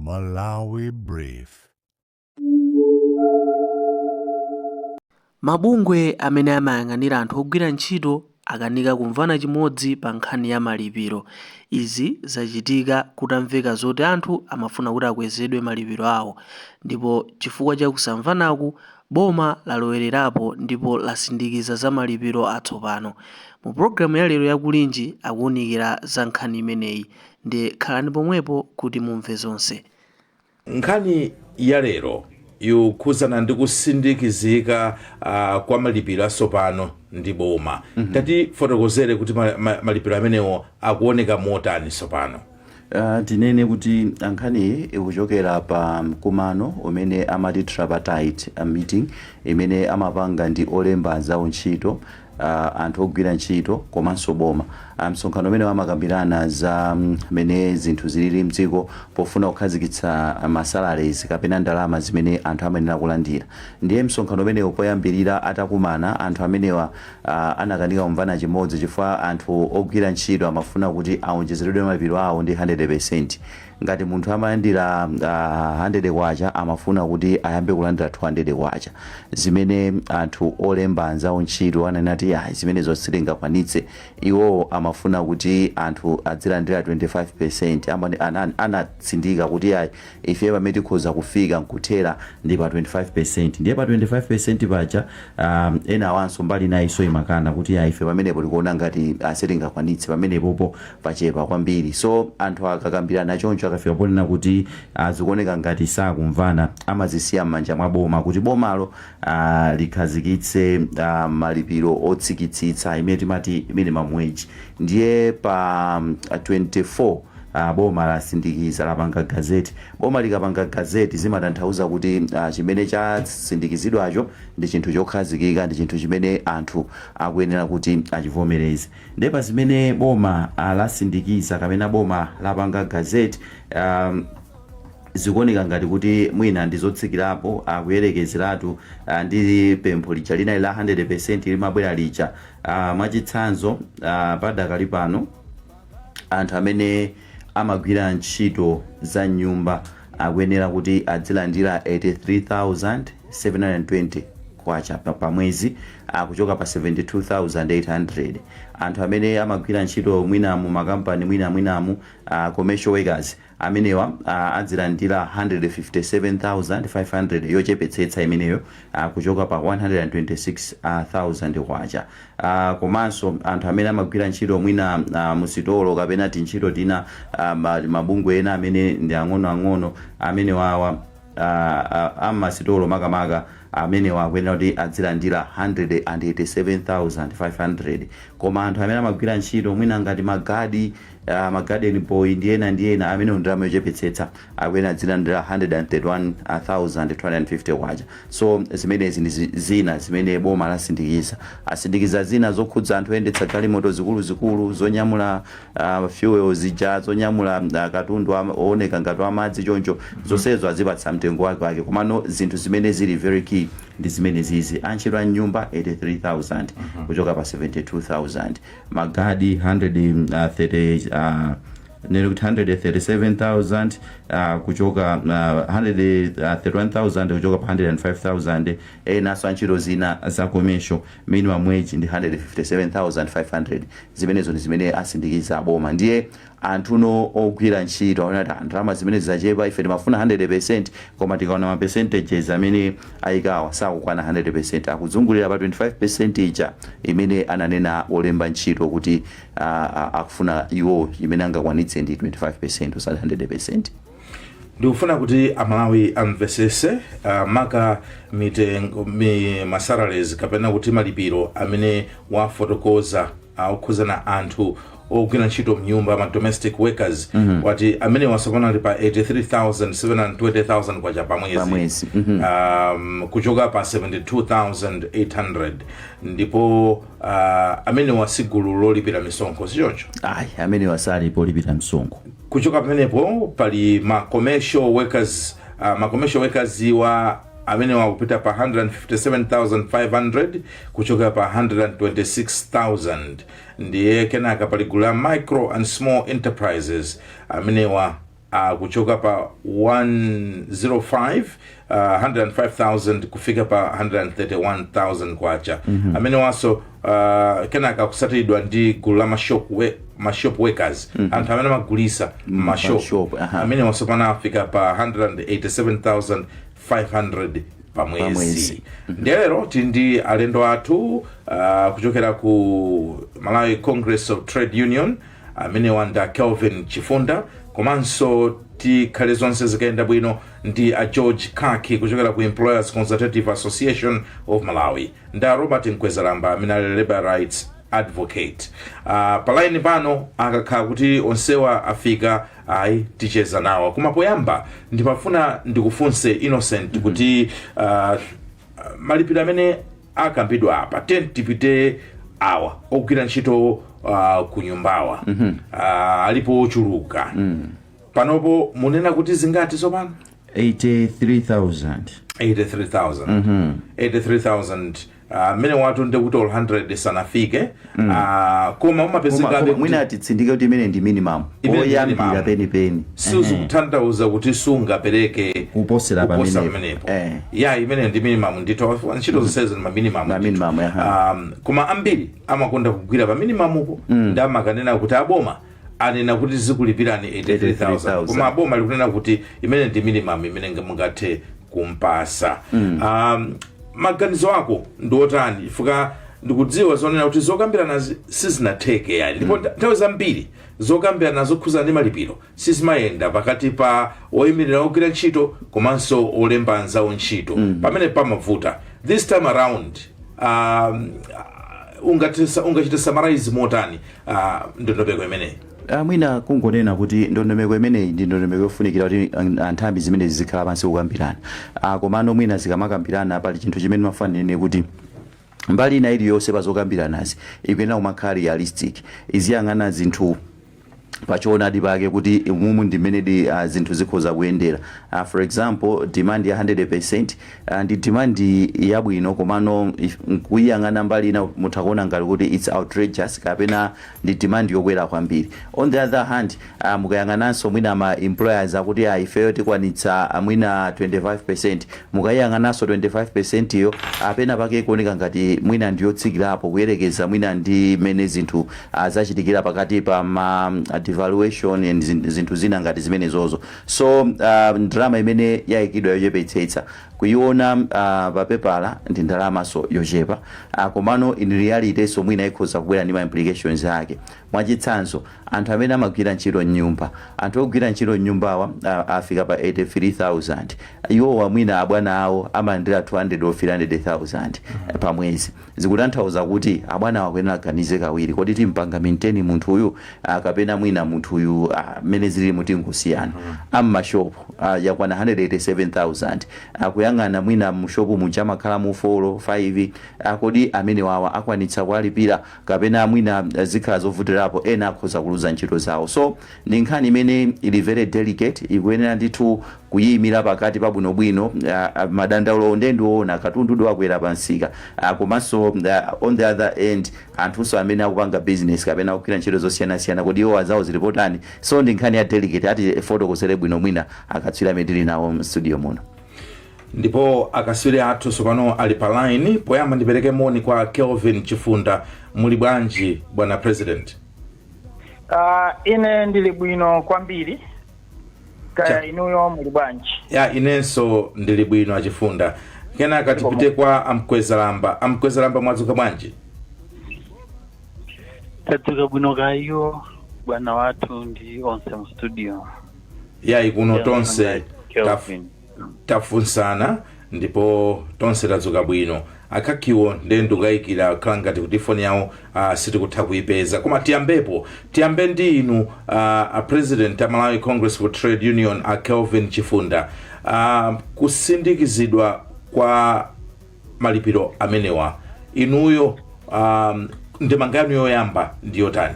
Malawi Brief. Mabungwe amene amayang'anira anthu ogwira ntchito akanika kumvana chimodzi pa nkhani ya malipiro. Izi zachitika kutamveka zoti anthu amafuna kuti akwezedwe malipiro awo, ndipo chifukwa cha kusamvanaku boma lalowererapo ndipo lasindikiza za malipiro atsopano. Mu programu ya lero yakulinji akuwunikira za nkhani imeneyi, ndi khalani pomwepo kuti mumve zonse. Nkhani ya lero yokhuzana ndi kusindikizika kwa malipiro atsopano ndi boma. Tati fotokozere kuti malipiro amenewo akuoneka motani tsopano. Tinene kuti nkhani ikuchokera pa mkumano umene amati tripartite meeting imene amapanga ndi olemba za ntchito, anthu ogwira ntchito komanso boma. Msonkhano umene amakambirana za mene zinthu zilili mdziko pofuna kukhazikitsa masalaries kapena ndalama zimene anthu amayenera kulandira. Ndiye msonkhano umene poyambirira atakumana anthu amenewa anakanika kumvana chimodzi chifukwa anthu ogwira ntchito amafuna kuti aonjezeredwe malipiro awo ndi 100%. Ngati munthu amalandira 100 kwacha amafuna kuti ayambe kulandira 200 kwacha, zimene anthu olemba za ntchito ananati zimene zosingakwanitse. Iwo amafuna kuti anthu azilandira 25%. Anatsindika kuti ife pamene tikhoza kufika nkuthera ndi pa 25%. Ndiye pa 25% pacha ena awanso mbali nayiso imakana kuti ife pamenepo tikuona ngati sitingakwanitse, pamenepopo pachepa kwambiri. So anthu akakambirana choncho akafika ponena kuti zikuoneka ngati sakumvana, amazisiya m'manja mwa boma kuti bomalo likhazikitse malipiro otsikitsitsa imene timati minimum wage. Ndiye pa 24 boma lasindikiza lapanga gazeti. Boma likapanga gazeti zimatanthauza kuti chimene chasindikizidwacho ndi chinthu chokhazikika, ndi chinthu chimene anthu akuyenera kuti achivomereze. Ndiye pa zimene boma lasindikiza kapena boma lapanga gazeti zikuoneka ngati kuti mwina ndizotsikirapo akuyerekezeratu ndi pempho lija linali la 100% limabwera lija. Mwachitsanzo padakali pano anthu amene amagwira ntchito za nyumba akuyenera kuti azilandira 83,720 kwacha pa mwezi, kuchoka pa 72,800. Anthu amene amagwira ntchito mwina mu makampani mwinamu commercial workers amenewa azilandira 157,500 yochepetsetsa imeneyo, kuchoka pa 126,000 kwacha. Komanso anthu amene amagwira ntchito mwina musitolo kapena tintchito tina mabungwe ena amene ndi ang'onoang'ono amene wawa amasitolo makamaka amene akuyenera kuti azilandira 187,500. Koma anthu amene amagwira ntchito mwina ngati magarden boy ndi ena amene ndalama yochepetsetsa akuyenera azilandira 131,250 kwacha. So zimenezi ndi zina zimene boma lasindikiza. Asindikiza zina zokhudza anthu oyendetsa galimoto zikuluzikulu, zonyamula fuel zija, zonyamula katundu ooneka ngati amadzi choncho, zonsezo azipatsa mtengo wake. Komano zinthu zimene zili very key ndi zimene zizi: antchito a nyumba 83,000 kuchoka pa 72,000, magadi 137,000 kuchoka 131,000 kuchoka pa 105,000. Naso antchito zina za commercial minimum wage ndi 157,500. zimenezo ndi zimene asindikiza boma. Ndiye anthuno ogwira ntchito aonati ndalama zimene zachepa, ife timafuna 100%, koma tikaona ma percentages amene ayikawa sakukwana 100%, akuzungulira pa 25% ija imene ananena olemba ntchito kuti akufuna iwo imene angakwanitse ndi 25% usali 100%. Ndikufuna kuti amalawi amvesese maka masalaries kapena kuti malipiro amene wafotokoza okhuzana anthu ogwira ntchito mnyumba ma domestic workers. Wati amene wasopana ali pa 83,720,000 kwacha pa mwezi. Kuchoka pa 72,800. Ndipo amene wasigulu lolipira misonkho sichoncho. Amene wasali polipira msonkho. Kuchoka pamenepo pali ma commercial workers wa amene wakupita pa 157,500 kuchoka pa 126,000. Ndiye kenaka pali gulu la micro and small enterprises amene kuchoka pa 105,000 kufika pa 131,000 kwacha. Amene waso kenaka kusatidwa ndi gulu la mashop workers, anthu amene magulisa mashop, amene waso panafika pa 187,500 pamwezi. Ndero tindi alendo athu kuchokera ku Malawi Congress of Trade Union, amene wanda Kelvin Chifunda, komanso tikhale zonse zikaenda bwino ndi a George Kaki kuchokera ku Employers Consultative Association of Malawi, nda Robert Nkwezalamba amene ali labor rights advocate. Palaini pano akakhala kuti onsewa afika ayi ticheza nawo. Koma poyamba ndimafuna ndikufunse Innocent kuti malipiro amene akambidwa apa tipite awa ogwira ntchito ku nyumbawa alipo ochuluka. Panopo munena kuti zingati sopano? 83,000. 83,000 mene watu ndekuti 100 sanafike. Koma umapezekabe mwina atitsindike kuti imene ndi minimum oyambira penipeni, sizikutanthauza kuti sungapereke kuposera pamenepo. Ya imene ndi minimum, ndito ntchito zonsezi ndi minimum. Koma ambiri amakonda kugwira pa minimum ndi amakanena kuti aboma anena kuti zikulipirani 83,000. Koma aboma likunena kuti imene ndi minimum imene mungathe kumpasa. Maganizo ako ndiotani? Fuka ndikudziwa zonena kuti zokambirana sizinatheke yani, ndipo nthawi zambiri zokambirana zokhuza ndi malipiro sizimayenda pakati pa oyimirira ogwira ntchito komanso olemba anzawo ntchito, pamene pamavuta. This time around ungachita summarize motani ndondomeko imeneyi? Mwina kungonena kuti ndondomeko imeneyi ndi ndondomeko yofunikira kuti anthambi zimene zikhala pansi kukambirana. Komano mwina zikamakambirana pali chinthu chimene mafanire kuti mbali ina iliyonse pa zokambiranazi ikuyenera kumakhala realistic, iziyang'ana zinthu pachoonadi pake kuti mumu ndimene zinthu zikhoza kuyendera. For example, demand ya 100% ndi demand yabwino, komano kuyang'ana mbali ina mutakuona ngati kuti it's outrageous kapena ndi demand yokwera kwambiri. On the other hand, mukayang'ananso mwina ma employers akuti ifeyo tikwanitsa mwina 25%, mukayang'ananso 25% iyo apena pake kuoneka ngati mwina ndiyotsikirapo kuyerekeza mwina ndi mene zinthu zachitikira pakati pa devaluation and zinthu zina ngati zimene zozo. So ndalama imene yayikidwa yochepetsetsa kuiona papepala ndi ndalama so yochepa, komano in reality so mwina ikhoza kubwera ndi ma implications ake. Mwachitsanzo, anthu amene amagwira ntchito nyumba, anthu ogwira ntchito nyumbawa afika pa 83,000. Iwo mwina abwana awo amayendera 200 or 300,000 pa mwezi. Zikutanthauza kuti abwana akuyenera kuganiza kawiri kuti timpanga maintain munthu uyu kapena mwina munthu uyu mene zili muti ngusiyana. Ammashopu yakwana 187,000 akuyang'ana mwina mushopu muchama khala mu 4 5 kodi amene wawa akwanitsa kuwalipira kapena mwina zikhala zovutirapo ena akhoza kuluza ntchito zawo. So ndi nkhani imene ili very delicate, ikuyenera ndithu kuyimira pakati pabwinobwino. Madandaulo ndiwoona katundu wakwera pansika, komanso on the other end anthuso amene akupanga business kapena kugwira ntchito zosiyanasiyana kodi iwo azawo zilipotani. So ndi nkhani ya delicate, ati fotokozere bwino mwina akatswiri amene tili nawo studio muno. Ndipo akatswiri athu sopano ali pa line. Poyamba ndipereke moni kwa Kelvin Chifunda. Muli bwanji bwana president? Ine ndili bwino kwambiri. Kaya inuyo muli bwanji? Ya inenso ndili bwino achifunda. Kenaka tipite kwa Amkwezalamba mwadzuka bwanji? Tadzuka bwino kayo bwana wathu ndi onse mu studio. Ya ikuno tonse tafunsana ndipo tonse tadzuka bwino. Akakiwo ndendo gayikira klangati kuti phone yawo sitikutha kuipeza. Koma tiyambe ndi inu a president of Malawi Congress for Trade Union Kelvin Chifunda. Kusindikizidwa kwa malipiro amenewa inuyo ndemangano yoyamba ndiyotani?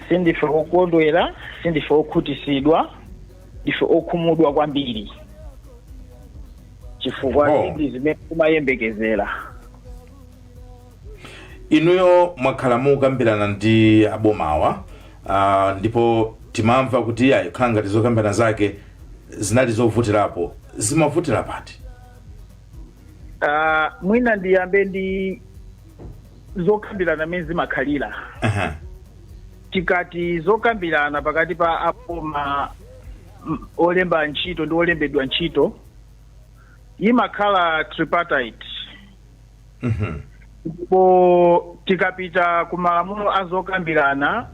Sindife okondwera, sindife okhutisidwa, ndife okhumudwa kwambiri. Chifukwa ndi zimene kumayembekezera. Inuyo mwakhala mukambirana ndi abomawa ndipo timamva kuti ayi khala ngati zokambirana zake zinali zovutirapo, zimavutira pati? Mwina ndiyambe ndi zokambirana mezi zimakhalira. Tikati zokambirana pakati pa aboma olemba ntchito ndi olembedwa ntchito imakhala tripartite. Ndipo tikapita ku malamulo azokambirana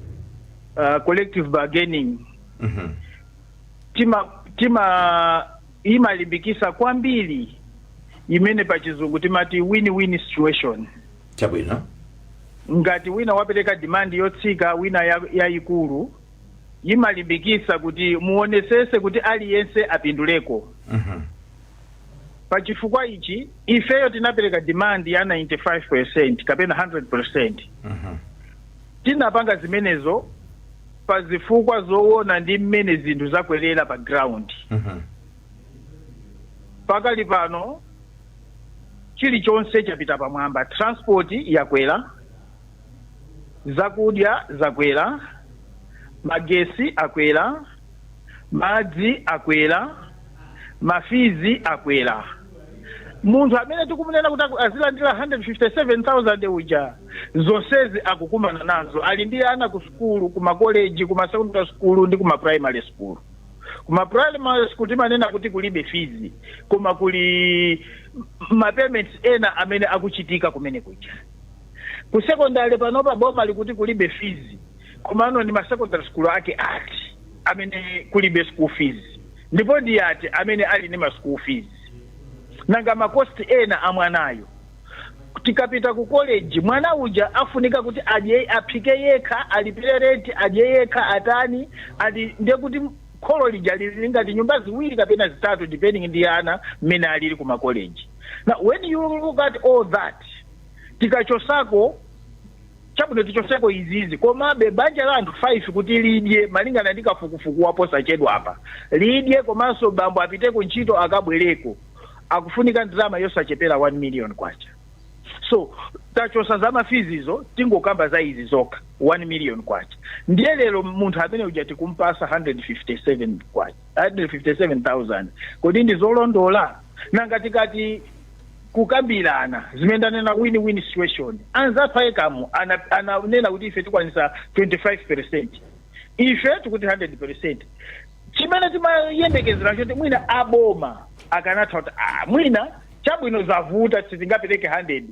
collective bargaining, imalimbikisa kwambiri imene pa chizungu timati win-win situation. Chabwino. Ngati wina wapereka demand yotsika, wina yayikulu, imalimbikisa kuti muonesese kuti aliyense apinduleko. Pa chifukwa ichi ifeyo tinapereka demand ya 95% kapena 100%. Tinapanga zimenezo pa zifukwa zoona ndi mmene zinthu zakwerera pa ground. Pakali pano chilichonse chapita pamwamba. Transport yakwera, zakudya zakwera, magesi akwera, madzi akwera, mafizi akwera. Munthu amene tikumunena kuti azilandira 157,000 uja zonsezi akukumana nazo. Ali ndi ana ku skulu, ku makoleji, ku secondary school ndi ku primary school. Ku primary school timanena kuti kulibe fees, koma kuli ma payments ena amene akuchitika kumene kuja. Ku secondary panopa boma likuti kulibe fees, koma ano ni ma secondary school ake ati amene kulibe school fees. Ndipo ndi ati amene ali ni ma school fees. Nanga makosti ena amwanayo. Tikapita ku college, mwana uja afunika kuti aphike yekha, alipire rent, adye yekha, atani, ndiye kuti kholo lija lingati nyumba ziwiri kapena zitatu depending ndi ana mmene alili ku ma college. Now when you look at all that, tikachosako chabwino tichoseko izizi, komabe banja la anthu 5 kuti lidye malingana ndi kafukufuku wapo sachedwa apa. Lidye komanso bambo apite ku ntchito akabwereko. Akufunika ndalama yosachepera 1 million kwacha. So tachosa za mafizizo tingokamba za izi zoka 1 million kwacha. Ndiye lero munthu amene uja tikumpasa 157 kwacha, 157,000. Kodi ndi zolondola? Nanga tikati kukambirana zimendana na win-win situation. Anzathu ayekamu ananena kuti ife tikwanisa 25%. Ife tikuti 100%. Chimene timayembekezera kuti mwina aboma akanatha kuti mwina chabwino zavuta sitingapereke 100.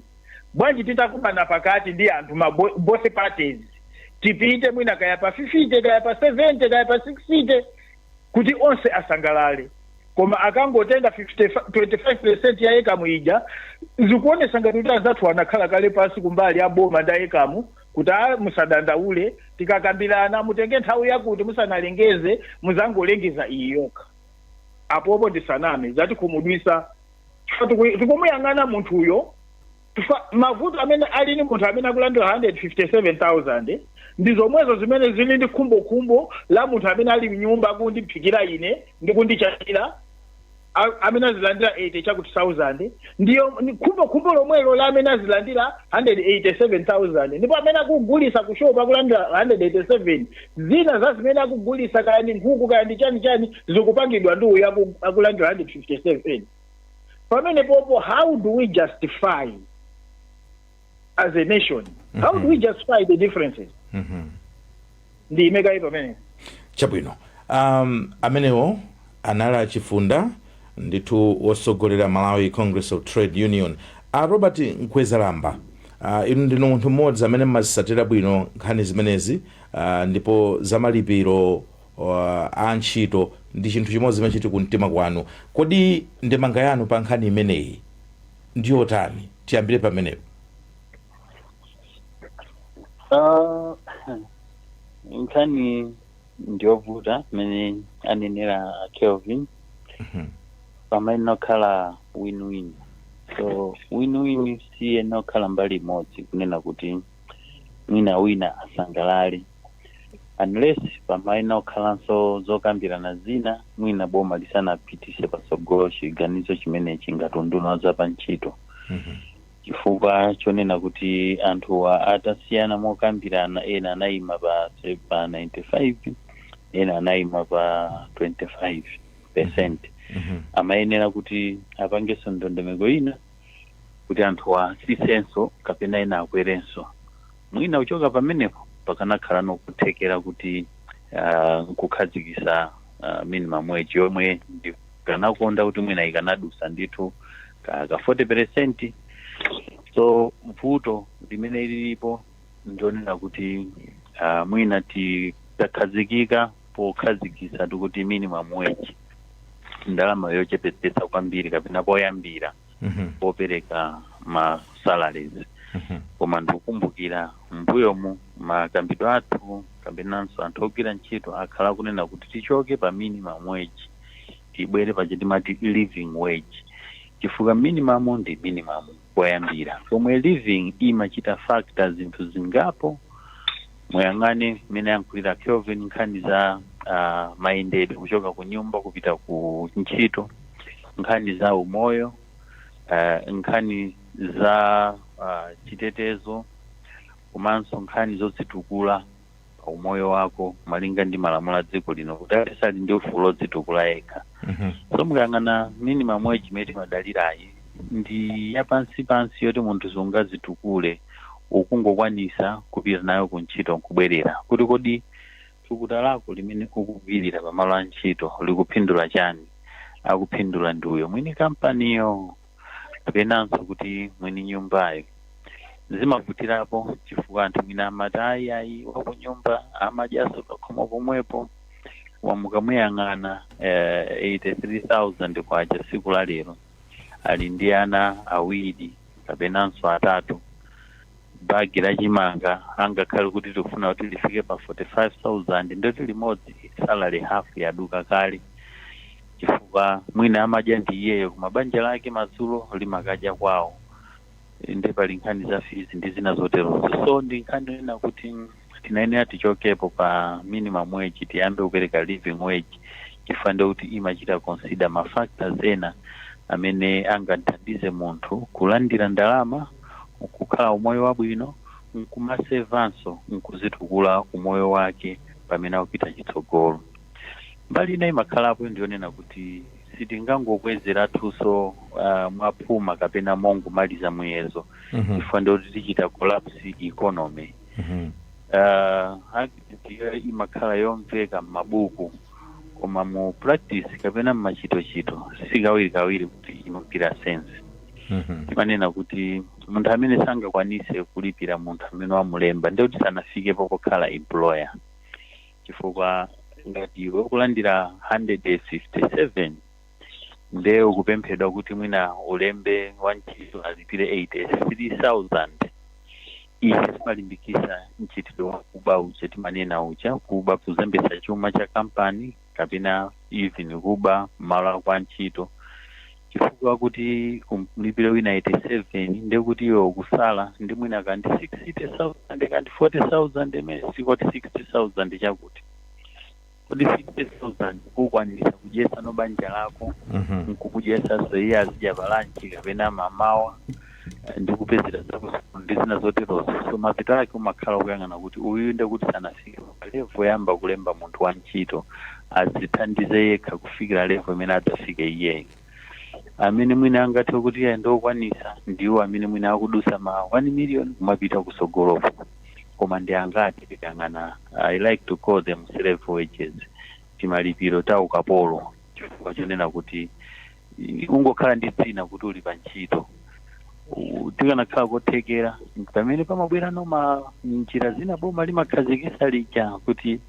Bwanji titakumana pakati ndi anthu both parties. Tipite mwina kaya pa 50, kaya pa 70, kaya pa 60 kuti onse asangalale. Koma akangotenga 25% ya ekamu ija, zikuonesa ngati kuti anzathu anakhala kale pasi kumbali ya boma nda ekamu kuti musadandaule, tikakambirana mutenge nthawi yakuti musanalengeze muzangolengeza iyoka. Apopo ndisaname zati kumudwisa tikumuyang'ana munthu uyo mavuto amene ali ni munthu amene akulandira 157,000 ndi zomwezo zimene zili ndi khumbo la munthu amene ali mnyumba akundiphikira ine ndikundichachira amene azilandira 80 chakuti 1,000 ndiyo khumbo lomwelo la amene azilandira 187,000 ndipo amene akugulisa ku shop akulandira 187 zina za zimene akugulisa kaya ndi nkhuku kaya ndi chani zikupangidwa ndi uyo akulandira 157. Pamene popo, how do we justify as a nation? How do we justify the differences? Ndi imeka ipo pamene. Chabwino. Amenewo anala chifunda nditu osogolera Malawi Congress of Trade Union. Robert Nkwezalamba, inu ndinu munthu mmodzi amene mmazisatira bwino nkhani zimenezi, ndipo zamalipiro a ntchito ndi chinthu chimodzi chimene chiti kumtima kwanu. Kodi ndemanga yanu pa nkhani imeneyi ndiyotani? Tiyambire pamenepo. Nkhani ndiyovuta mene anenera Kelvin. Pamene nokhala win-win. So win-win siye nokhala mbali imodzi kunena kuti mwina wina asangalale. Unless pamene nokhalanso zokambirana zina mwina boma lisanapitise patsogolo chiganizo chimene chingatunduna za pa ntchito. Chifukwa chonena kuti anthu atasiyana mokambirana ena anayima pa 95, ena anayima pa 25%. Amayenera kuti apangenso ndondomeko ina kuti anthu asisenso kapena ena akwerenso. Mwina uchoka pamenepo pakanakhala nokuthekera kuti nkukhazikisa minimum wage yomwe ndikanakonda kuti mwina ikanadusa ndithu ka 40%. So mvuto limene lilipo ndionera kuti mwina tikakhazikika pokhazikisa kuti minimum wage ndalama yochepetsetsa kwambiri kapena poyambira popereka ma salaries. Koma ndikukumbukira mbuyomu makambidwe athu kapenanso anthu ogwira ntchito akhala kunena kuti tichoke pa minimum wage tibwere pa chitimati living wage, chifukwa minimum ndi minimum poyambira, komwe living imachita factor zinthu zingapo. Moyang'ane mene yankulira Kelvin nkhani za mayendedwe kuchoka ku nyumba kupita ku ntchito, nkhani za umoyo, nkhani za chitetezo, komanso nkhani zodzitukula pa umoyo wako malinga ndi malamulo a dziko lino kuti alisali ndi ufulu odzitukula yekha. So mukayang'ana minimum wage imene timadalirayi ndi yapansi yoti munthu sungadzitukule ukungokwanisa kupita nayo ku ntchito nkubwerera, kuti kodi thukuta lako limene ukugwirira pamalo a ntchito likuphindula chani? Akuphindula ndiuyo mwini kampaniyo kapenanso kuti mwini nyumbayo. Zimavutirapo chifukwa anthu mwina amati ayi wakunyumba amadyaso pakhomo pomwepo, wamukamuyang'ana 83,000 kwacha siku la lero, ali ndi ana awiri kapenanso atatu, bagi la chimanga angakhale kuti tikufuna kuti lifike pa 45,000 ndoti limodzi salary half yaduka kale, chifukwa mwina amadya ndi iyeyo kumabanja lake madzulo limakadya kwawo, ndi pali nkhani za fees ndi zina zoterozo. So ndi nkhani ina kuti tinayenera tichokepo pa minimum wage tiyambe kupereka living wage, chifukwa kuti imachita consider ma factors ena amene angathandize munthu kulandira ndalama, kukhala umoyo wabwino, nkumasevanso nkuzitukula umoyo wake pamene akupita chitsogolo. Mbali ina imakhalapo ndionena kuti sitingangokwezera thuso mwaphuma kapena mongomaliza muyezo, chifukwa kuti tichita collapse economy. Imakhala yomveka m'mabuku, koma mu practice kapena mmachito-chito sikawirikawiri kuti imagwira sense. Timanena kuti munthu amene sangakwanise kulipira munthu amene wamulemba ndi kuti sanafikepo pokhala employer, chifukwa ngati iwe ukulandira 157 nde ukupemphedwa kuti mwina ulembe wantchito alipire 83,000, iye timalimbikisa mchitidwe wakuba uja timanena uja kuba kuzembesa chuma cha kampani kapena even kuba malo kwa ntchito, chifukwa kuti kumlipire wina 87 nde kuti iwe ukusala ndi mwina kandi 60,000 kandi 40,000 mene sikoti 60,000 chakuti kodi 50,000 ukwanisa kudyesa no banja lako, nkukudyesa zoiya azidya balanchi kapena mamawa ndi kupezera zako ndi zina zoterozo. So mapito ake umakhala kuyang'ana kuti uyu nde kuti sanafike level yamba kulemba munthu wa ntchito azithandize yekha kufikira level imene adzafike iyeyo. Amene mwina angathe kuti iye ndokwanisa ndiwo amene mwina akudusa ma 1 million kumapita kusogolopo, koma ndi angati tikang'ana I like to call them slave wages, timalipiro ta ukapolo, chifukwa chonena kuti ungokhala ndi dzina kuti uli pa ntchito. Tikanakhala kothekera pamene pamabwera noma njira zina boma limakhazikisa lija kuti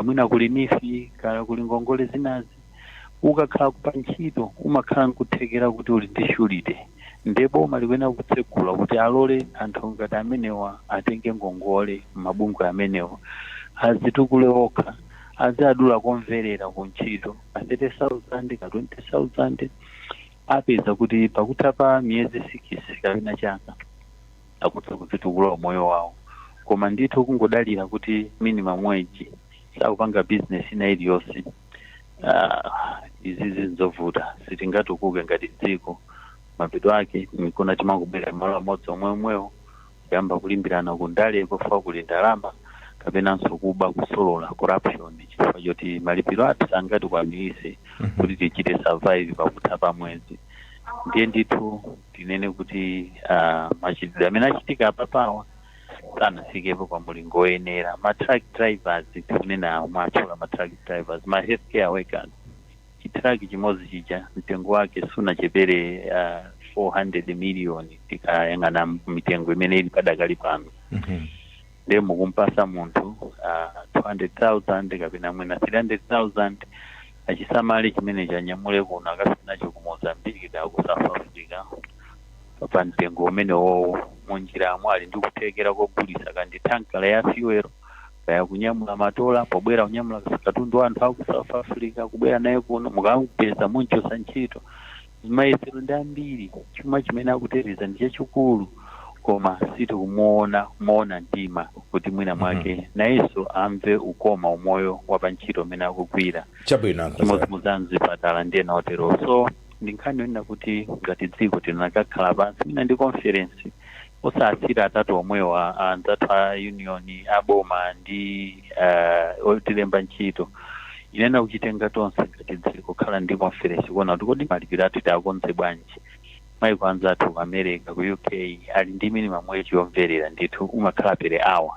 mwina kuli mifi kala kuli ngongole zinazi, ukakhala pa ntchito umakhala nkuthekera kuti uli ndi shulide, nde boma likwena kutsegula kuti alole anthu ngati amenewa atenge ngongole mabungwe amenewa azitukule okha, azadula komverera ku ntchito pa 30,000 ka 20,000, apeza kuti pakutapa miyezi 6 kapena chaka akutsa kuzitukula umoyo wawo. Koma ndithu kungodalira kuti minimum wage sakupanga business ina iliyonse, izi zinzovuta, sitingatukuke ngati dziko. Mapito ake nikuna timangubwera malo amodzi omweomwewo kuyamba kulimbirana kundale kufa kuli ndalama kapenanso kuba kusolola corruption chifukwa choti malipiro athu sangatikwanise kuti tichite survive pakutha pa mwezi. Ndiye ndithu tinene kuti machitidwe amene achitika apapawa sanafikepo kwa mulingo woyenera. Ma truck drivers tikunena mwatchula ma truck drivers, ma healthcare workers, chitruck chimodzi chija mtengo wake sunachepere 400 million tikayang'ana mitengo imene ili padakali pano. Ndiye mukumpasa munthu 200,000 kapena mwina 300,000 achisamale chimene chanyamule kuno akasinacho ku Mozambique da ku South Africa pa mtengo umene wowo munjiramo ali ndi kuthekera kogulisa kandi tankala ya fuel kaya kunyamula matola pobwera kunyamula katundu anthu aku South Africa kubwera naye kuno mukapeza munchosa ntchito zimayesero ndi ambiri. Chuma chimene akutereza ndi chachikulu koma sitikumuona mtima kuti mwina mwake nayenso amve ukoma umoyo wa pantchito umene akugwira. Chabwino muzanzipatala ndiye naotero. So ndinkhani yonena kuti ngati dziko tinakakhala pansi mwina ndi conference osasira atatu omwewo anzathu a union aboma ndi otilemba ntchito inena kuchitenga tonse ngati dziko khala ndi conference kuona kuti kodi malipiro athu tiakonze bwanji. Maiko anzathu ku America ku UK ali ndi minimum wage yomverera ndithu umakhala pere hour,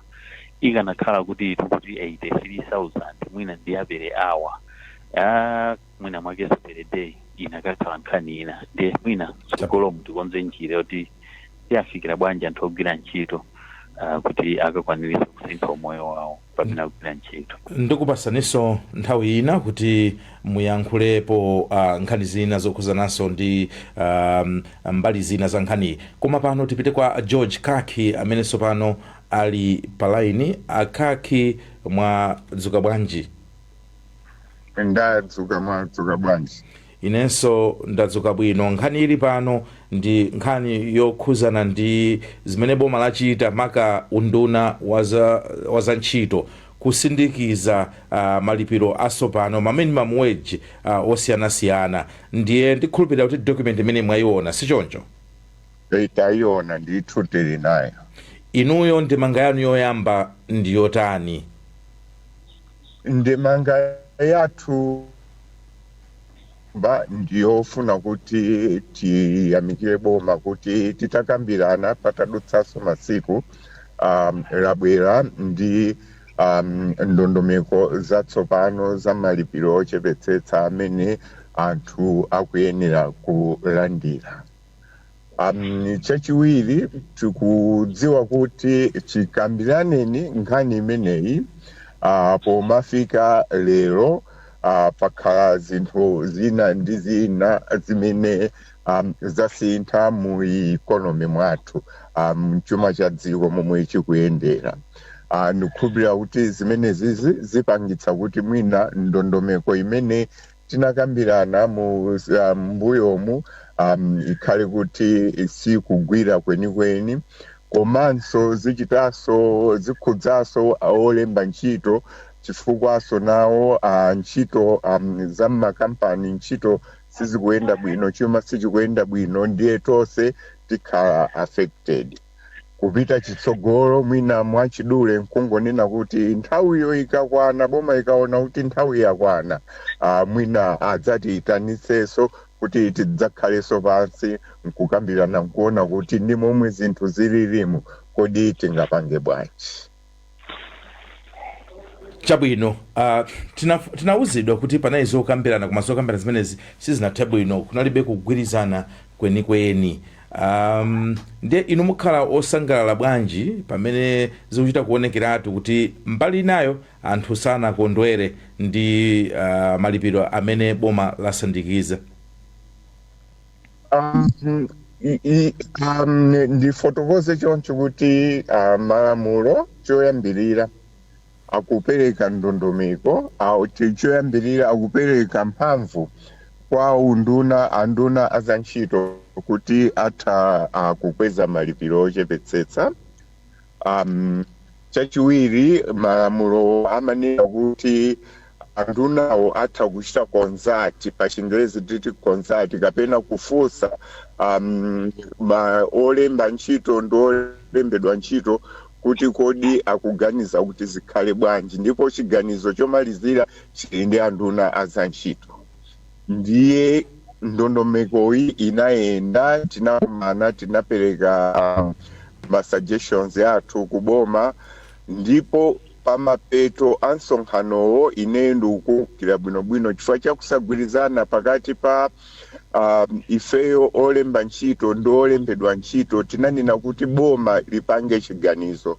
ikanakhala kuti itu kuti 83,000 mwina ndi apere hour mwina mwakeso pere day inakakhala nkhani ina. Ndiye mwina tsogolo mutikonze njira yoti tiafikira bwanji anthu ogwira ntchito kuti akakwanirise kusintha umoyo wawo pamene akugwira ntchito. Ndikupasaninso nthawi ina kuti muyankhulepo nkhani zina zokhuzananso ndi mbali zina za nkhani. Koma pano tipite kwa George Kaki amenenso pano ali palaini. Akaki mwadzuka bwanji? Ndadzuka mwadzuka bwanji? Inenso ndadzuka bwino. Nkhani ili pano ndi nkhani yokhuzana ndi zimene boma lachita maka unduna waza ntchito kusindikiza malipiro asopano ma minimum wage osiyanasiyana. Ndiye ndikhulupirira kuti document imene mwayiona sichoncho? Tayiona ndithu tili nayo. Inuyo ndemanga yanu yoyamba ndi yotani? Ndemanga yathu ndiyofuna kuti tiyamikire boma kuti titakambirana patadutsaso masiku labwera ndi ndondomeko zatsopano za malipiro ochepetsetsa amene anthu akuyenera kulandira. Chachiwiri tikudziwa kuti chikambiraneni nkhani imeneyi pomafika lero pakhala zinthu zina ndi zina zimene zasintha mu ikonomi mwathu, mchuma cha dziko momwe chikuyendera. Ndikukhulupirira kuti zimenezi zipangitsa kuti mwina ndondomeko imene tinakambirana mu mbuyomu ikhale kuti sikugwira kwenikweni, komanso zikhudzaso olemba ntchito chifukwaso nawo ntchito za makampani ntchito sizikuyenda bwino, chuma sichikuyenda bwino, ndiye tonse tikhala affected. Kupita chitsogolo mwina mwachidule nkungonena kuti nthawiyo ikakwana, boma ikaona kuti nthawi yakwana, mwina adzatiitanisenso kuti tidzakhaleso pansi nkukambirana nkuona kuti ndi momwe zinthu zililimu kodi tingapange bwanji. Chabwino, tinawuzidwa kuti panali zokambirana koma zokambirana zimenezi sizinathe bwino, kunalibe kugwirizana kwenikweni. Ndiye inu mukhala osangalala bwanji pamene zikuchita kuonekeratu kuti mbali inayo anthu sanakondwere ndi malipiro amene boma lasandikiza? Ndifotokoze choncho kuti malamulo choyambirira akupereka ndondomeko, choyambirira akupereka mphamvu kwa anduna azantchito kuti atha kukweza malipiro ochepetsetsa. Chachiwiri malamulo amanena kuti andunawo atha kuchita konzati, pa Chingerezi titi konzati, kapena kufunsa olemba ntchito ndi olembedwa ntchito kuti kodi akuganiza kuti zikhale bwanji, ndipo chiganizo chomalizira chili ndi anduna azantchito. Ndiye ndondomekoyi inayenda, tinakumana, tinapereka ma suggestions athu kuboma, ndipo pamapeto ansonkhanowo ine ndikukumbukira bwinobwino chifukwa chakusagwirizana pakati pa ifeyo olemba ntchito ndi olembedwa ntchito, tinanena kuti boma lipange chiganizo.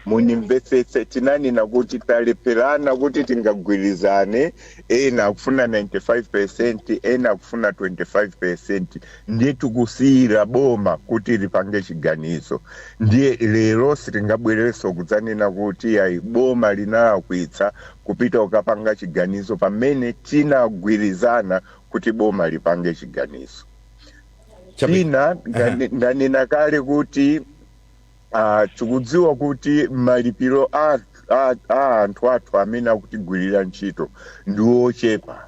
Munimvetsetse, tinanena kuti talepherana kuti tingagwirizane, ena akufuna 95%, ena akufuna 25%, ndiye tikusiyira boma kuti lipange chiganizo. Ndiye lero sitingabwererenso kudzanena kuti ayi boma linalakwitsa kupita ukapanga chiganizo pamene tinagwirizana kuti boma lipange chiganizo. China ndanena kale kuti tikudziwa kuti malipiro a anthu athu amene akutigwirira ntchito ndi ochepa.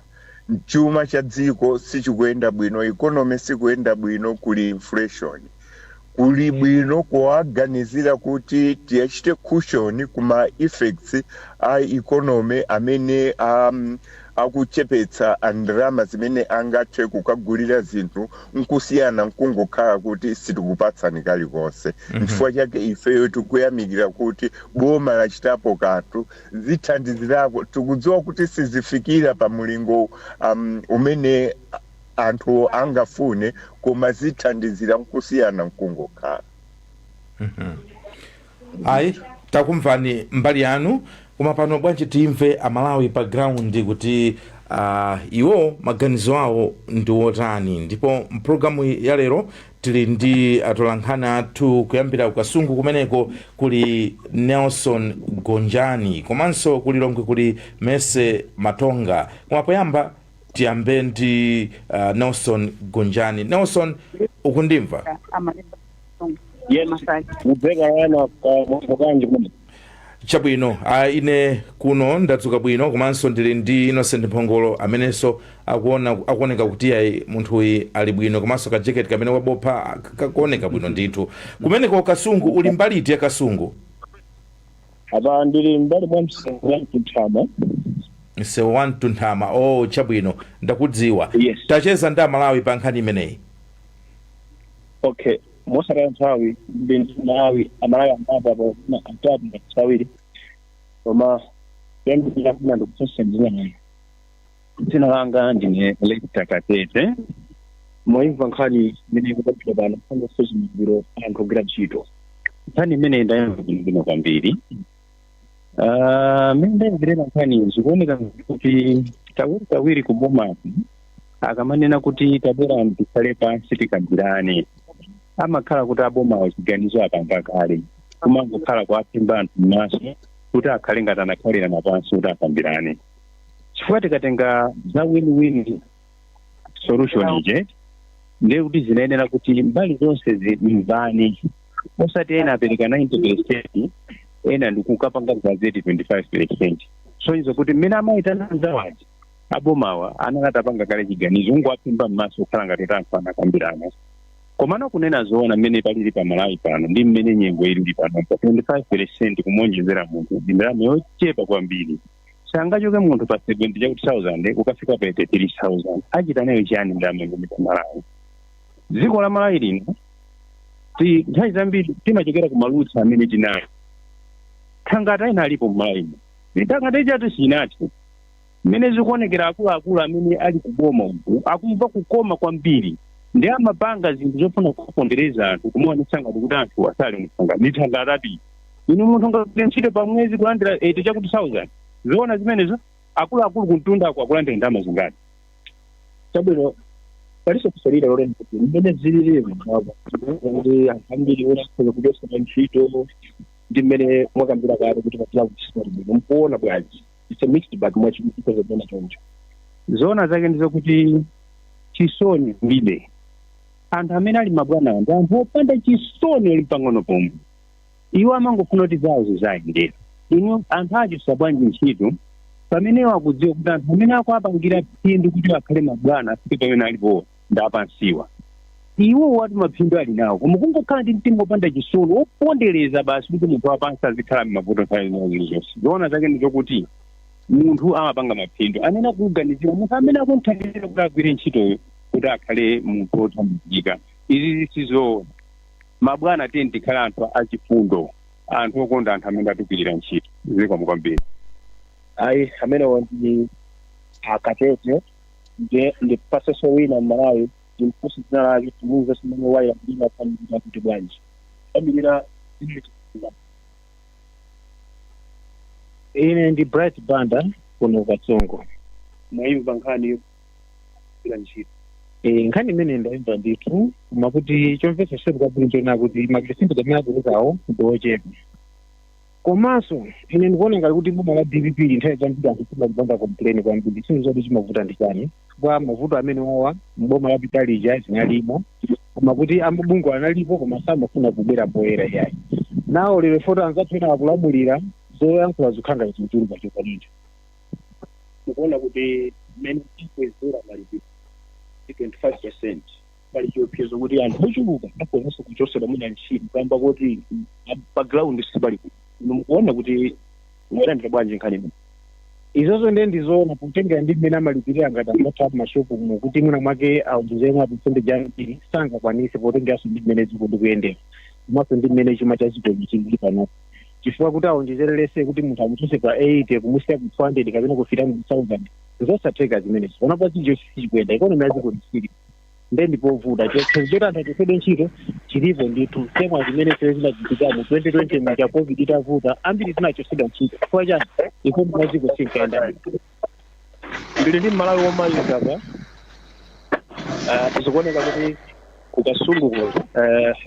Chuma cha dziko sichikuyenda bwino, economy sikuyenda bwino, kuli inflation. Kuli bwino kuwaganizira kuti tiyachite cushion kuma effects a economy amene akuchepetsa ndalama zimene angathe kukagulira zinthu nkusiyana nkungokhala kuti sitikupatsani kalikonse. Chifukwa chake ifeyo tikuyamikira kuti boma lachitapo kanthu zithandizirako. Tikudziwa kuti sizifikira pa mulingo umene anthu angafune, koma zithandizira nkusiyana nkungokhala. Ayi, takumvani mbali yanu. Koma pano bwanji timve amalawi pa ground kuti iwo maganizo awo ndi otani. Ndipo mpulogalamu ya lero tili ndi atolankhani athu kuyambira kukasungu kumeneko kuli Nelson Gonjani, komanso kuli Longwe kuli Mese Matonga. Koma poyamba tiyambe ndi Nelson Gonjani. Nelson, ukundimva? Chabwino, ine kuno ndadzuka bwino, komanso ndili ndi Innocent Mphongolo amenenso akuoneka kuti ayi munthu uyu ali bwino, komanso ka jacket kamene wabopha kakuoneka bwino ndithu. Kumeneko kasungu uli mbaliti ya kasungu? Aba ndili mbali mwa Msewu wa Mtunthama. Oh, chabwino, ndakudziwa. Yes. Tacheza ndi amalawi pa nkhani imeneyi. Okay. Mosara nthawi nawi amalawi ambapo atatu ngasawiri koma yambira kuna ndokusenzera naye dzina langa ndine Lecter Katete moimva nkhani mene kupita bana kanga sozi mbiro anthu ogwira ntchito. Nkhani imene ndayamva bwino kwambiri. Mende ndirena nkhani zikuoneka kuti tawiri kuboma akamanena kuti tabera ndikhale pansi tikambirane. Amakhala kuti aboma achiganizo apanga kale, kumangokhala kuapimba anthu m'maso kuti akhale ngati anakhalira napansi kuti akambirane. Chifukwa tikatenga za win-win solution ije, ndiye kuti zinayenera kuti mbali zonse zimvane. Osati ena apereka 90%, ena ndikukapanga gazeti 25%. So izo kuti mmene amaitana zawaji abomawa anakatapanga kale chiganizo ngoapimba m'maso kukhala ngati kuti anthu anakambirana. Komano kunena zoona mmene palili pa Malawi pano ndi mmene nyengo ili pano pa 25% kumonjezera munthu ndalama yochepa kwambiri. Sangachoke munthu pa 70,000 ukafika pa 83,000 achita nayo chiyani ndalama ngomwe pa Malawi. Dziko la Malawi lino nthawi zambiri timachokera ku malutsa amene tinayo. Thangata ina alipo Malawi. Thangata ichatu sinati. Mmene zikuonekera akuluakulu amene ali kuboma uku akumva kukoma kwambiri. Ndi amapanga zinthu zofuna kupondereza anthu kumuonetsa ngati kuti anthu asali mthanga nithangatapi. Inu munthu ngati ntchito pa mwezi kulandira 80,000. Zoona zimenezo akuluakulu kuntunda akulandira ndalama zingati. Chabwino paliso kusalira lore kuti mmene zilili mwapo. Ndi ambiri ora kujosa ntchito ndi mmene mwakambira kale kuti patila kuchisomo mpoona bwaji. It's a mixed bag much because of donation. Zoona zake ndizo kuti chisoni mbibe. Anthu amene ali mabwana ndi anthu opanda chisoni oli pang'ono pomwe. Iwo amangofuna kuti zawo zizayendera. Inu anthu achisa bwanji ntchito pamene akudziwa kuti anthu amene akuapangira phindu kuti akhale mabwana afike pamene alipo ndapansiwa. iwo watu maphindu ali nawo koma kungokhala ndi mtima wopanda chisoni wopondereza basi kuti munthu wapansi azikhala m'mavuto nthawi zonse zoona zake ndi zokuti munthu amapanga maphindu amene akuganizira munthu amene akunthandizira kuti agwire ntchitoyo kuti akhale munthu wothandizika. Izi sizoona. Mabwana tiye tikhale anthu achifundo, anthu okonda anthu amene atukirira ntchito. Zikomo kwambiri. Ayi amene ndi akatete ndi paseso wina m'Malawi ndimfusi dzina lake tumuuza simene waila mdima familira kuti bwanji familira ine ndi Bright Banda kuno Katsongo Mwayimba nkhani kila ntchito. nkhani imene ndayimva ndithu makuti chomvetsa chedu kwabwino chona kuti makisimbo zamene akulezawo ndi ochepa komanso ine ndikuona ngati kuti boma la DPP nthawi zambiri anthu timapanga complain kwambiri chinthu choti chimavuta ndi chani kwa mavuto amene wawa mboma la Pitalija zinalimo koma kuti amabungwe analipo koma samafuna kubwera poyera yayi nawo lero foto anzathu ena akulamulira zoyankhula zikhanga chintulu chokanicho Tikuona kuti mene tikwezera malipiro 25% pali chiopsezo kuti anthu ochuluka akonanso kuchosera mwina ntchito kamba kuti background sibali mukuona kuti mwayandira bwanji nkhani imene. izozo ndizoona kutengera ndi mmene amalipirira ngati amatha mashopu mu kuti mwina mwake auduzemo percentage ambiri sangakwanise potengeranso ndi mmene dziko likuyendera komanso ndi mmene chuma cha dziko chili pano chifukwa kuti aonjezererese kuti munthu amutuse pa 80 kumusiya ku 200 kapena kufika mu 1000 zosatheka zimenezi panopa chijo chikwenda ikonomi yaziko ndisiri ndipovuta choti anthu achosede ntchito chilipo ndithu semwa zimene zinachitika mu 2020 manja covid itavuta ambiri zinachoseda ntchito chifukwa chani ikonomi yaziko sinkaenda ndili ndi Malawi womaliza apa tikuoneka kuti kukasunguko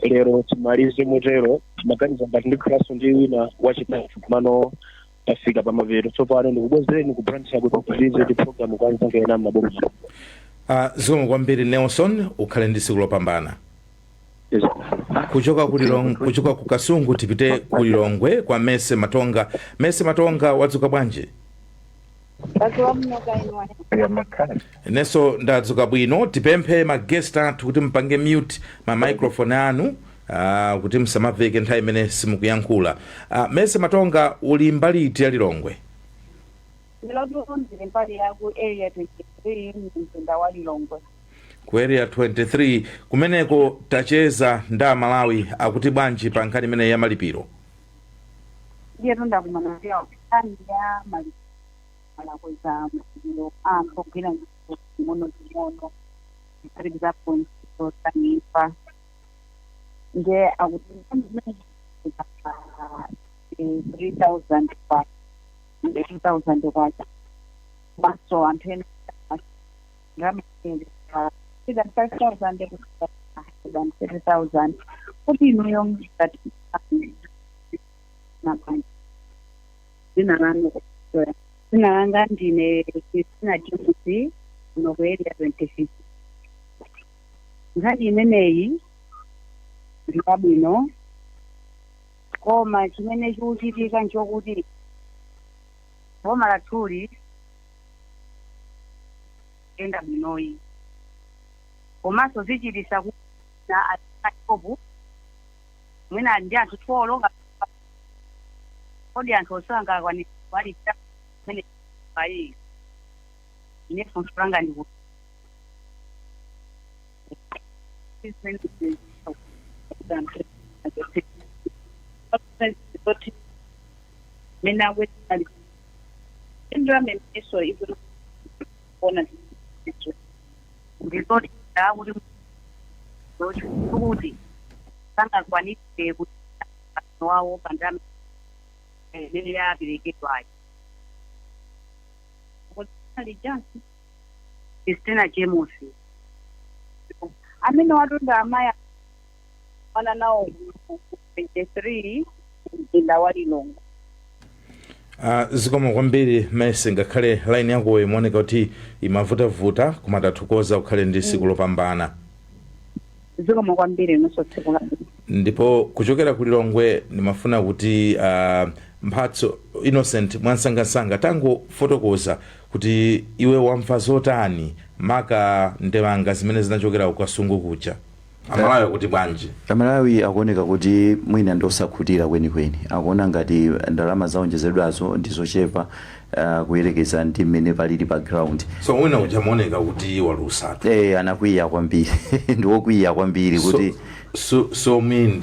lero timalize motero maganizo ngati ndikhalanso ndi wina wachitatu mano tafika pamapeto tsopano ndikubwezereni kubrandisha kuti upitirize ndi programu kwanzanga ena maboma. Zikomo kwambiri Nelson ukhale ndi tsiku lopambana. Kuchoka ku Kasungu tipite ku Lilongwe kwa Mese Matonga. Mese Matonga wadzuka bwanji? Neso ndadzuka bwino tipemphe magesta kuti mpange mute ma microphone anu kuti msamaveke nthawi imene simukuyankhula. Mese Matonga uli mbali iti ya Lilongwe? Ndili mbali ya ku area 23 mzinda wa Lilongwe. Ku area 23 kumeneko tacheza nda Malawi akuti bwanji pa nkhani imene ya malipiro? Ndiye ndakumana nayo nkhani ya malipiro alakweza malipiro kugwira mono kuliza point tanifa nge akuti 3,000 pa 2,000 kwacha baso antena ngama 5,000 than 30,000 kuti inoyo that na Sinaranga ndine Christina James no area 25. Ngani imeneyi ndikabwino koma chimene chikuchitika nchokuti boma latuli enda bwinoyi komanso zichitisa kuti na atikopu mwina ndi anthu twolonga kodi anthu osanga kwani wali mene pai ine fonfranga ndi mena wetali indra meso ibu ona ndikoti dawo kuti sanga kwani kuti wawo pandame nene ya bireketwayo alijasi Christina James amene watonda amaya wana nao 23 mzinda wa Lilongwe. Zikomo kwambiri Mese ngakhale line yako imoneka kuti imavuta koma tathokoza ukhale ndi tsiku lopambana. Zikomo kwambiri nso tsiku la ndipo kuchokera ku Lilongwe nimafuna kuti mphatso Innocent mwansangasanga tango fotokoza kuti iwe wamva zotani maka ndemanga zimene zinachokera ku Kasungu kuja. Amalawi kuti bwanji? Amalawi akuoneka kuti mwina ndosakhutira kwenikweni, akuona ngati ndalama zaonjezedwazo ndizochepa kuyerekeza ndi mmene palili pa ground. So mwina ujamuoneka kuti walusatu. Anakwiya kwambiri ndiwokwiya kwambiri kuti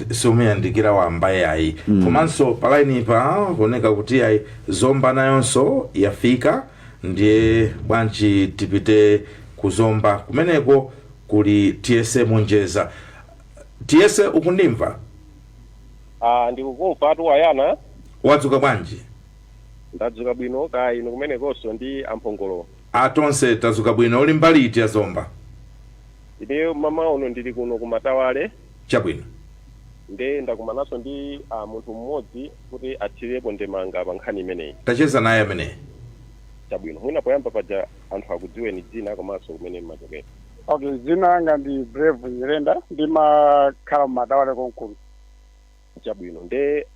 so miyandikira wambaye ayi. Komanso palaini pa kuoneka kuti ayi zomba nayonso yafika, ndiye bwanji tipite kuzomba kumeneko kuli TSA Monjeza. TSA ukundimva? Ndikukumva atu ayana. Wadzuka bwanji? Ndadzuka bwino kaya ino kumenekonso ndi amphongolo. Atonse tadzuka bwino. Uli mbali iti ya zomba? Ine mama uno ndili kuno kumatawale. Chabwino. Nde ndakumanaso ndi munthu mmodzi kuti athirepo ndemanga pa nkhani imeneyi. Tacheza naye amene. Chabwino. Mwina poyamba paja anthu akudziweni dzina komanso kumene mmachokera. Okay, dzina langa ndi Brave Nyirenda, ndimakhala mumatawale konkulu. Chabwino. Nde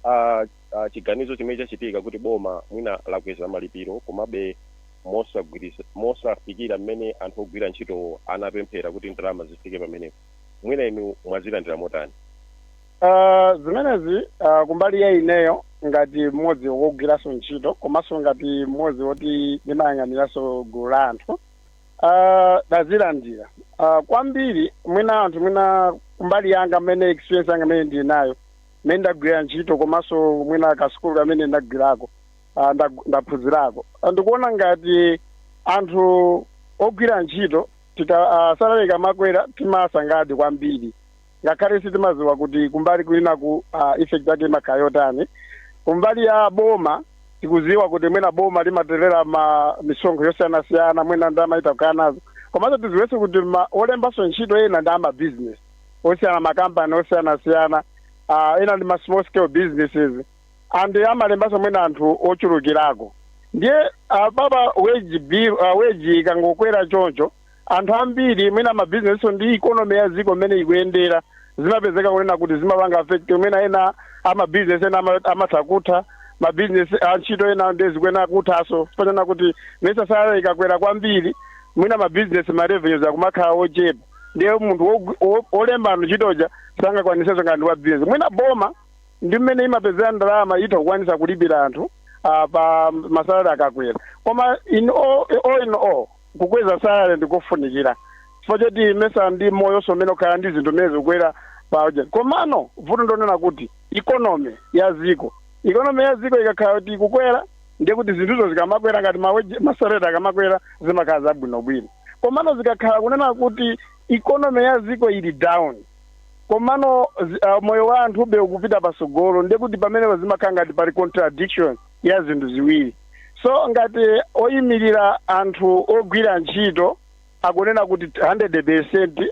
chiganizo chimene chachitika kuti boma mwina lakweza malipiro komabe mosafikira mmene anthu ogwira ntchito anapemphera kuti ndalama zifike pamenepo. Mwina inu mwazilandira motani? Zimenezi kumbali ya ineyo ngati mmodzi wogwiranso ntchito komanso ngati mmodzi woti ndimayang'aniranso gulu la anthu ndazilandira kwambiri. Mwina anthu mwina kumbali yanga mmene experience yanga mmene ndili nayo mmene ndagwira ntchito komanso mwina kasukulu kamene ndagwirako ndaphunzirako, ndikuona ngati anthu ogwira ntchito salary ikamakwera timasangadi kwambiri, ngakhale sitimaziwa kuti kumbali kulina ku effect yake imakhala yotani. Kumbali ya boma tikuziwa kuti mwina boma limaterera misonkho yosiyanasiyana, mwina ndamaita kukhala nazo, komanso tiziwenso kuti olembanso ntchito ena ndi amabusiness osiyana, makampani osiyanasiyana, ena ndi small scale businesses, and amalembanso mwina anthu ochulukirako. Ndiye baba wage ikangokwera choncho anthu ambiri mwina mabizinesi ndi ikonomi ya ziko mmene ikuyendera zimapezeka kunena kuti zimapanga affect mwina ena amabizinesi ena amatha mabizinesi antchito ena ndezikuena kuthaso fanana kuti nesa salary ikakwera kwambiri mwina mabizinesi revenues akumakhala ochepa, ndiye munthu olemba ntchitoja sangakwaniseko ngati wa business. Mwina boma ndi mmene imapezera ndalama itha kukwanisa kulipira anthu pa masalary akakwera, koma in all kukweza salary ndikofunikira chifukwa choti mesa ndi moyo somene ukhala ndi zinthu mmene zikukwera pa ujeni. Komano vuto ndonena kuti ikonomi ya ziko ikakhala kuti ikukwera ndiye kuti zinthuzo zikamakwera ngati masalary akamakwera zimakhala zabwinobwino. Komano zikakhala kunena kuti ikonomi ya ziko ili down, komano moyo wa anthu ube ukupita pasogolo, ndiye kuti pamene zimakhala ngati pali contradiction ya zinthu ziwiri. So ngati oyimirira anthu ogwira ntchito akunena kuti 100%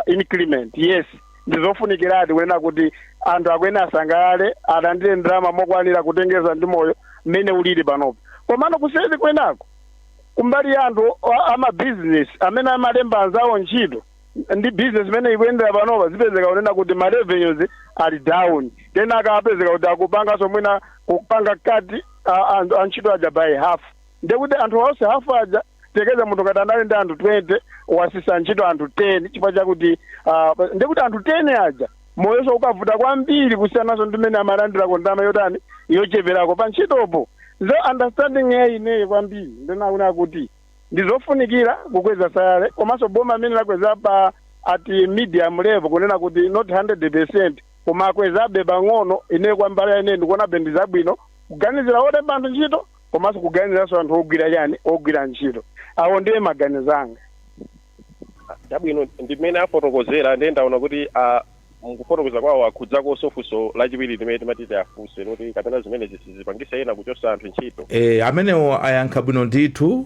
increment, yes, ndizofunikiradi kunena kuti anthu akwene asangalale alandire ndalama mokwanira kutengeza ndi moyo mmene ulili panopo. Komano kuseri kwenako kumbali ya anthu amabusiness amene amalemba anzawo ntchito ndi business imene ikuyendera panopa zipezeka kunena kuti revenues ali down, tena akapezeka kuti akupanganso mwina kupanga kati antchito aja by half, ndiye kuti anthu onse half aja tekeza munthu ngati anali ndi anthu 20 wasisa ntchito anthu 10 chifukwa chakuti ndiye kuti anthu 10 aja moyonso ukavuta kwambiri kusiyanaso ndi mmene amalandirako ndalama yotani yocheperako pa ntchitopo. So understanding ya ineyo kwambiri ndinaona kuti ndizofunikira kukweza salary, komanso boma amene lakweza pa at medium level kunena kuti not 100%, koma akwezabe pang'ono. Ineyo kwambali ine ndikuona bendi zabwino kuganizira olemba anthu ntchito komanso kuganiziranso anthu ogwira ntchito. Awo ndiye maganizo anga. Chabwino ndimene afotokozera ndiye ndaona kuti mukufotokoza kwawo akhudzako sofuso lachiwiri limene timatiti afunse kuti kapena zimene zisizipangisa ena kuchosa anthu ntchito. Amenewo ayankha bwino ndithu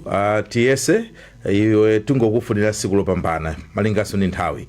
TSA iwe tingokufunira siku lopambana malingaso ndi nthawi.